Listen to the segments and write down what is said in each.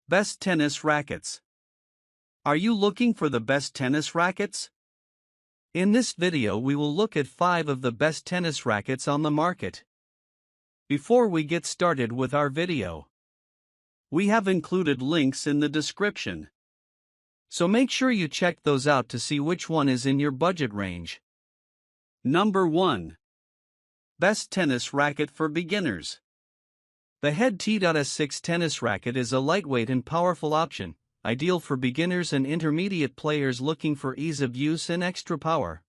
Best tennis rackets. Are you looking for the best tennis rackets? In this video we will look at 5 of the best tennis rackets on the market. Before we get started with our video, we have included links in the description. So make sure you check those out to see which one is in your budget range. Number 1. Best tennis racket for beginners. The Head T.S6 tennis racket is a lightweight and powerful option, ideal for beginners and intermediate players looking for ease of use and extra power.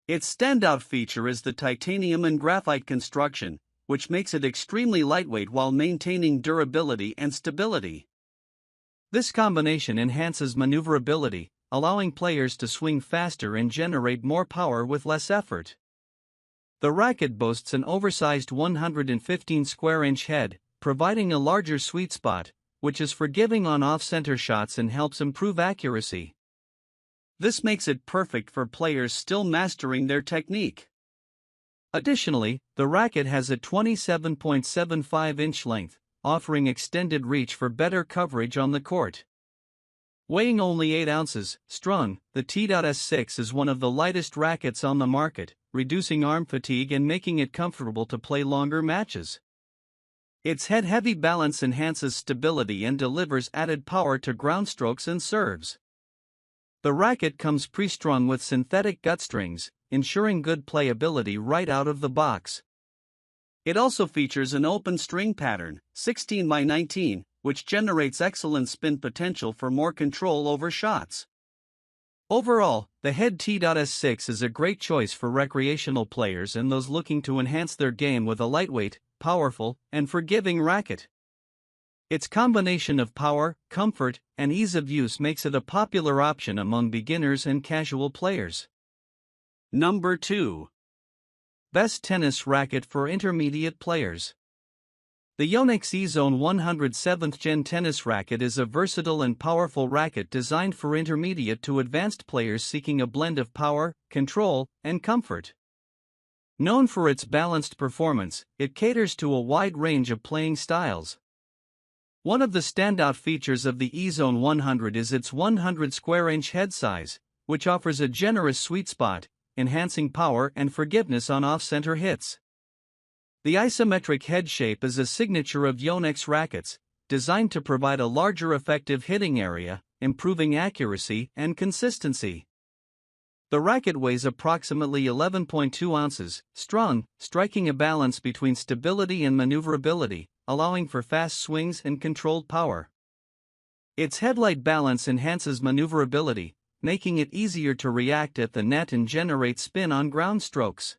Its standout feature is the titanium and graphite construction, which makes it extremely lightweight while maintaining durability and stability. This combination enhances maneuverability, allowing players to swing faster and generate more power with less effort. The racket boasts an oversized 115 square inch head, providing a larger sweet spot, which is forgiving on off-center shots and helps improve accuracy. This makes it perfect for players still mastering their technique. Additionally, the racket has a 27.75 inch length, offering extended reach for better coverage on the court. Weighing only 8 ounces, strung, the T.S6 is one of the lightest rackets on the market, reducing arm fatigue and making it comfortable to play longer matches. Its head-heavy balance enhances stability and delivers added power to ground strokes and serves. The racket comes pre-strung with synthetic gut strings, ensuring good playability right out of the box. It also features an open string pattern, 16x19, which generates excellent spin potential for more control over shots. Overall, the Head T.S6 is a great choice for recreational players and those looking to enhance their game with a lightweight, powerful, and forgiving racket. Its combination of power, comfort, and ease of use makes it a popular option among beginners and casual players. Number 2. Best tennis racket for intermediate players. The Yonex Ezone 107th Gen tennis racket is a versatile and powerful racket designed for intermediate to advanced players seeking a blend of power, control, and comfort. Known for its balanced performance, it caters to a wide range of playing styles. One of the standout features of the Ezone 100 is its 100 square inch head size, which offers a generous sweet spot, enhancing power and forgiveness on off-center hits. The isometric head shape is a signature of Yonex rackets, designed to provide a larger effective hitting area, improving accuracy and consistency. The racket weighs approximately 11.2 ounces, strung, striking a balance between stability and maneuverability, allowing for fast swings and controlled power. Its headlight balance enhances maneuverability, making it easier to react at the net and generate spin on ground strokes.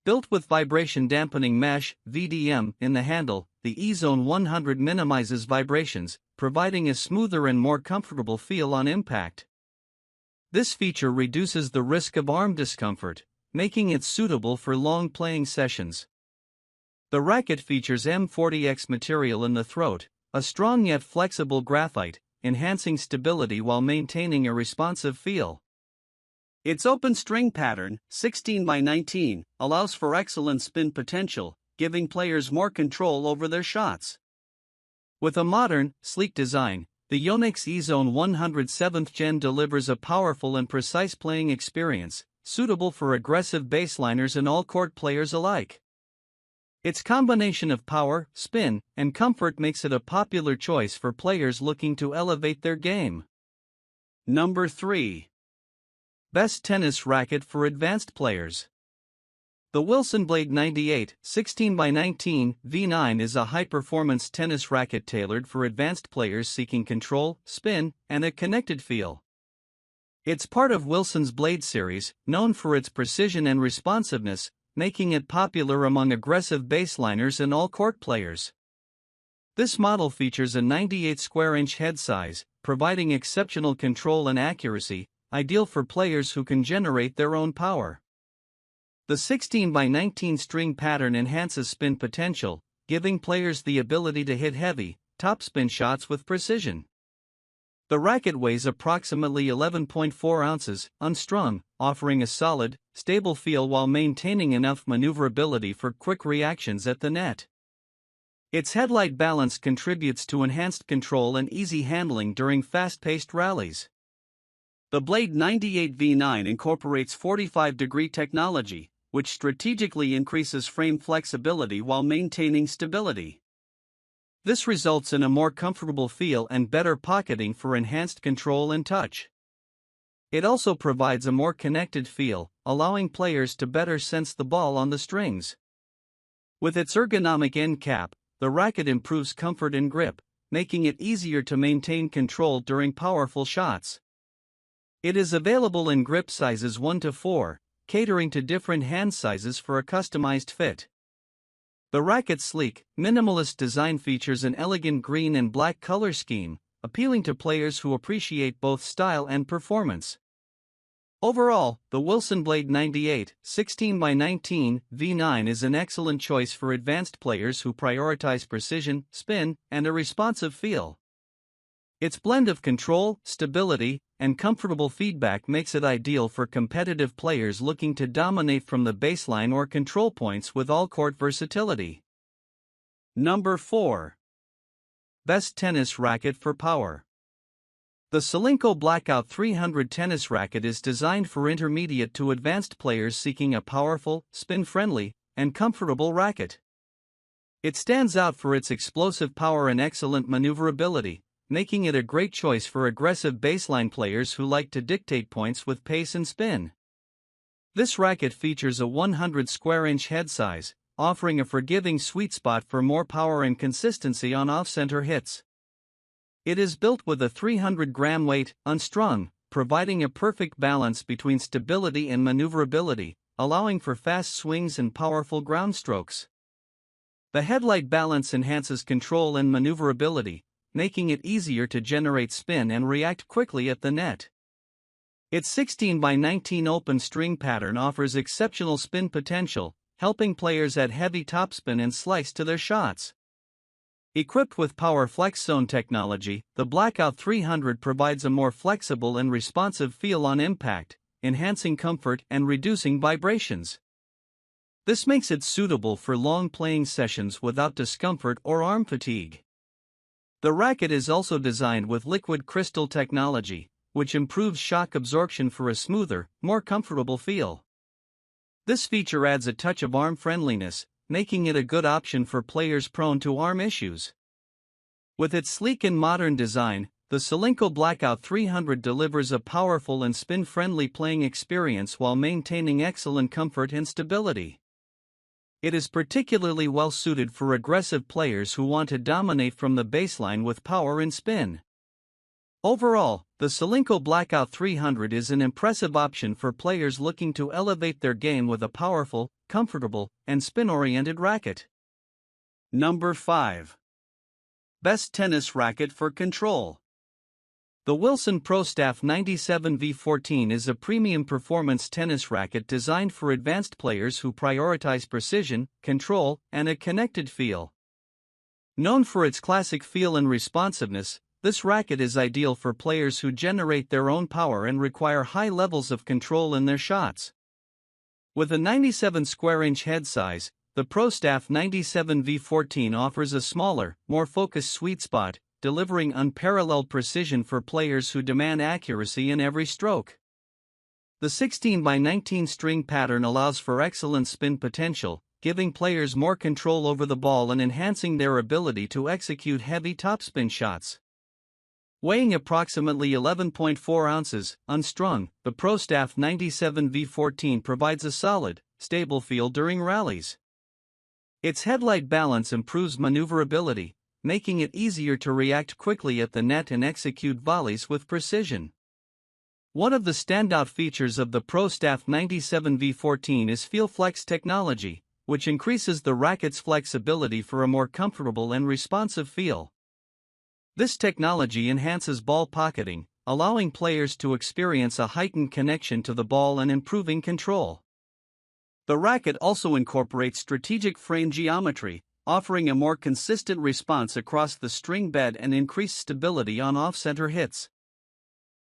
Built with vibration dampening mesh (VDM) in the handle, the Ezone 100 minimizes vibrations, providing a smoother and more comfortable feel on impact. This feature reduces the risk of arm discomfort, making it suitable for long playing sessions. The racket features M40X material in the throat, a strong yet flexible graphite, enhancing stability while maintaining a responsive feel. Its open string pattern, 16x19, allows for excellent spin potential, giving players more control over their shots. With a modern, sleek design, the Yonex Ezone 107th Gen delivers a powerful and precise playing experience, suitable for aggressive baseliners and all-court players alike. Its combination of power, spin, and comfort makes it a popular choice for players looking to elevate their game. Number 3. Best tennis racket for advanced players. The Wilson Blade 98 16x19 V9 is a high-performance tennis racket tailored for advanced players seeking control, spin, and a connected feel. It's part of Wilson's Blade series, known for its precision and responsiveness, making it popular among aggressive baseliners and all-court players. This model features a 98 square inch head size, providing exceptional control and accuracy, ideal for players who can generate their own power. The 16x19 string pattern enhances spin potential, giving players the ability to hit heavy, topspin shots with precision. The racket weighs approximately 11.4 ounces, unstrung, offering a solid, stable feel while maintaining enough maneuverability for quick reactions at the net. Its headlight balance contributes to enhanced control and easy handling during fast-paced rallies. The Blade 98 V9 incorporates 45-degree technology, which strategically increases frame flexibility while maintaining stability. This results in a more comfortable feel and better pocketing for enhanced control and touch. It also provides a more connected feel, allowing players to better sense the ball on the strings. With its ergonomic end cap, the racket improves comfort and grip, making it easier to maintain control during powerful shots. It is available in grip sizes 1 to 4, catering to different hand sizes for a customized fit. The racket's sleek, minimalist design features an elegant green and black color scheme, appealing to players who appreciate both style and performance. Overall, the Wilson Blade 98 16x19 V9 is an excellent choice for advanced players who prioritize precision, spin, and a responsive feel. Its blend of control, stability, and comfortable feedback makes it ideal for competitive players looking to dominate from the baseline or control points with all-court versatility. Number 4. Best tennis racket for power. The Solinco Blackout 300 tennis racket is designed for intermediate to advanced players seeking a powerful, spin-friendly, and comfortable racket. It stands out for its explosive power and excellent maneuverability, making it a great choice for aggressive baseline players who like to dictate points with pace and spin. This racket features a 100 square inch head size, offering a forgiving sweet spot for more power and consistency on off-center hits. It is built with a 300-gram weight, unstrung, providing a perfect balance between stability and maneuverability, allowing for fast swings and powerful ground strokes. The headlight balance enhances control and maneuverability, making it easier to generate spin and react quickly at the net. Its 16x19 open string pattern offers exceptional spin potential, helping players add heavy topspin and slice to their shots. Equipped with Power Flex Zone technology, the Blackout 300 provides a more flexible and responsive feel on impact, enhancing comfort and reducing vibrations. This makes it suitable for long playing sessions without discomfort or arm fatigue. The racket is also designed with liquid crystal technology, which improves shock absorption for a smoother, more comfortable feel. This feature adds a touch of arm friendliness, making it a good option for players prone to arm issues. With its sleek and modern design, the Solinco Blackout 300 delivers a powerful and spin-friendly playing experience while maintaining excellent comfort and stability. It is particularly well suited for aggressive players who want to dominate from the baseline with power and spin. Overall, the Solinco Blackout 300 is an impressive option for players looking to elevate their game with a powerful, comfortable, and spin-oriented racket. Number 5. Best tennis racket for control. The Wilson Pro Staff 97 V14 is a premium performance tennis racket designed for advanced players who prioritize precision, control, and a connected feel. Known for its classic feel and responsiveness, this racket is ideal for players who generate their own power and require high levels of control in their shots. With a 97 square inch head size, the Pro Staff 97 V14 offers a smaller, more focused sweet spot, delivering unparalleled precision for players who demand accuracy in every stroke. The 16x19 string pattern allows for excellent spin potential, giving players more control over the ball and enhancing their ability to execute heavy topspin shots. Weighing approximately 11.4 ounces, unstrung, the Pro Staff 97 V14 provides a solid, stable feel during rallies. Its headlight balance improves maneuverability, making it easier to react quickly at the net and execute volleys with precision. One of the standout features of the Pro Staff 97 V14 is FeelFlex technology, which increases the racket's flexibility for a more comfortable and responsive feel. This technology enhances ball pocketing, allowing players to experience a heightened connection to the ball and improving control. The racket also incorporates strategic frame geometry, offering a more consistent response across the string bed and increased stability on off-center hits.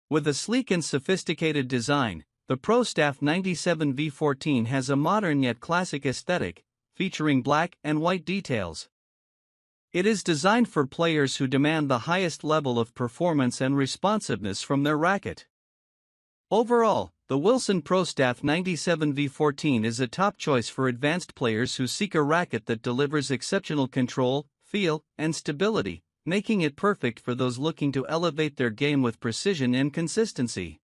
With a sleek and sophisticated design, the Pro Staff 97 V14 has a modern yet classic aesthetic, featuring black and white details. It is designed for players who demand the highest level of performance and responsiveness from their racket. Overall, the Wilson Pro Staff 97V14 is a top choice for advanced players who seek a racket that delivers exceptional control, feel, and stability, making it perfect for those looking to elevate their game with precision and consistency.